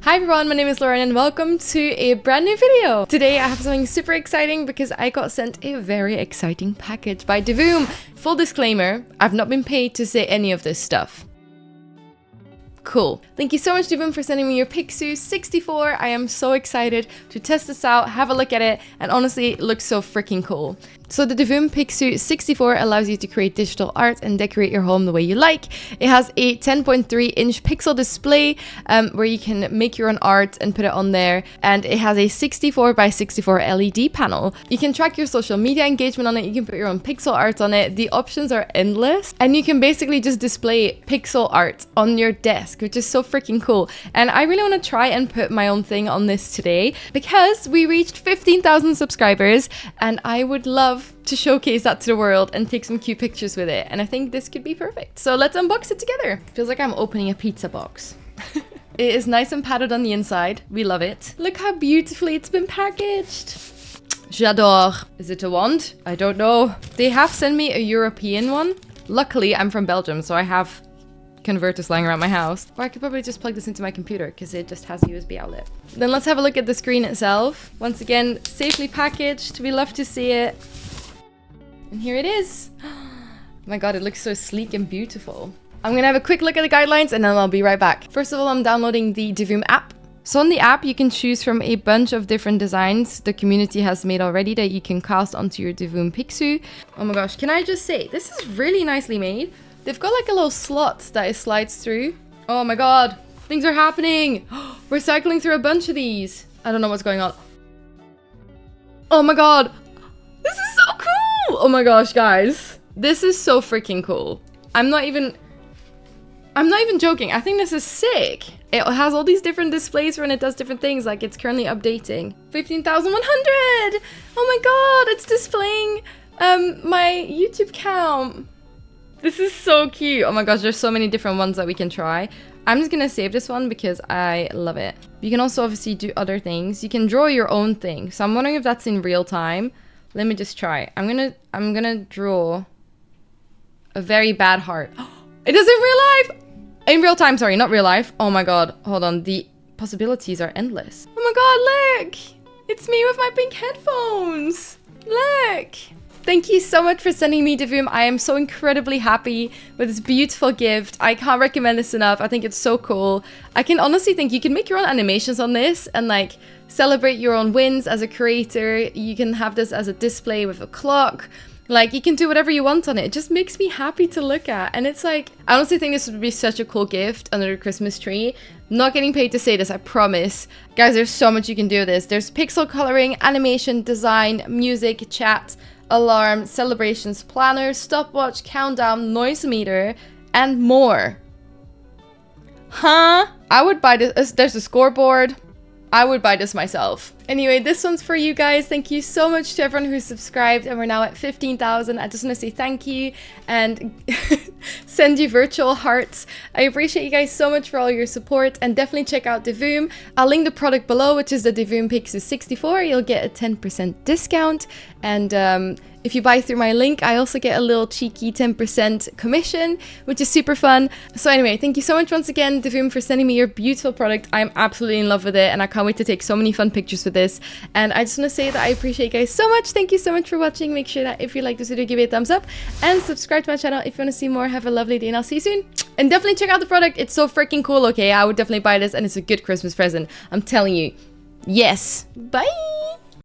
Hi everyone, my name is Lauren and welcome to a brand new video. Today I have something super exciting because I got sent a very exciting package by Divoom. Full disclaimer, I've not been paid to say any of this stuff. Cool. Thank you so much, Divoom, for sending me your Pixoo-64. I am so excited to test this out, have a look at it, and honestly, it looks so freaking cool. So the Divoom Pixoo-64 allows you to create digital art and decorate your home the way you like. It has a 10.3-inch pixel display where you can make your own art and put it on there. And it has a 64x64 LED panel. You can track your social media engagement on it. You can put your own pixel art on it. The options are endless. And you can basically just display pixel art on your desk, which is so freaking cool. And I really want to try and put my own thing on this today because we reached 15,000 subscribers and I would love to showcase that to the world and take some cute pictures with it. And I think this could be perfect. So let's unbox it together. Feels like I'm opening a pizza box. It is nice and padded on the inside. We love it. Look how beautifully it's been packaged. J'adore. Is it a wand? I don't know. They have sent me a European one. Luckily, I'm from Belgium, so I have converters lying around my house. Or I could probably just plug this into my computer because it just has a USB outlet. Then let's have a look at the screen itself. Once again, safely packaged. We love to see it. And here it is. Oh my god, it looks so sleek and beautiful. I'm gonna have a quick look at the guidelines and then I'll be right back. First of all, I'm downloading the Divoom app. So on the app, you can choose from a bunch of different designs the community has made already that you can cast onto your Divoom Pixoo. Oh my gosh, can I just say, this is really nicely made. They've got like a little slot that it slides through. Oh my god, things are happening. We're cycling through a bunch of these. I don't know what's going on. Oh my god, this is so cool. Oh my gosh, guys, this is so freaking cool. I'm not even joking. I think this is sick. It has all these different displays when it does different things, like it's currently updating. 15,100. Oh my god, it's displaying my YouTube count. This is so cute. Oh my gosh, there's so many different ones that we can try. I'm just gonna save this one because I love it. You can also obviously do other things. You can draw your own thing. So I'm wondering if that's in real time. Let me just try. I'm gonna draw a very bad heart. It is in real life! In real time, sorry, not real life. Oh my god, hold on. The possibilities are endless. Oh my god, look! It's me with my pink headphones. Look! Thank you so much for sending me Divoom. I am so incredibly happy with this beautiful gift. I can't recommend this enough. I think it's so cool. I can honestly think you can make your own animations on this and like celebrate your own wins as a creator. You can have this as a display with a clock. Like you can do whatever you want on it. It just makes me happy to look at. And it's like, I honestly think this would be such a cool gift under the Christmas tree. Not getting paid to say this, I promise. Guys, there's so much you can do with this. There's pixel coloring, animation, design, music, chat, alarm, celebrations, planner, stopwatch, countdown, noise meter, and more. Huh? I would buy this. There's a scoreboard. I would buy this myself. Anyway, this one's for you guys. Thank you so much to everyone who's subscribed, and we're now at 15,000. I just want to say thank you and send you virtual hearts. I appreciate you guys so much for all your support, and definitely check out Divoom. I'll link the product below, which is the Divoom Pixoo-64. You'll get a 10% discount, and if you buy through my link, I also get a little cheeky 10% commission, which is super fun. So anyway, thank you so much once again, Divoom, for sending me your beautiful product. I'm absolutely in love with it, and I can't wait to take so many fun pictures with this. And I just want to say that I appreciate you guys so much. Thank you so much for watching. Make sure that if you like this video, give it a thumbs up and subscribe to my channel if you want to see more. Have a lovely day and I'll see you soon. And definitely check out the product. It's so freaking cool, okay? I would definitely buy this and it's a good Christmas present. I'm telling you. Yes. Bye.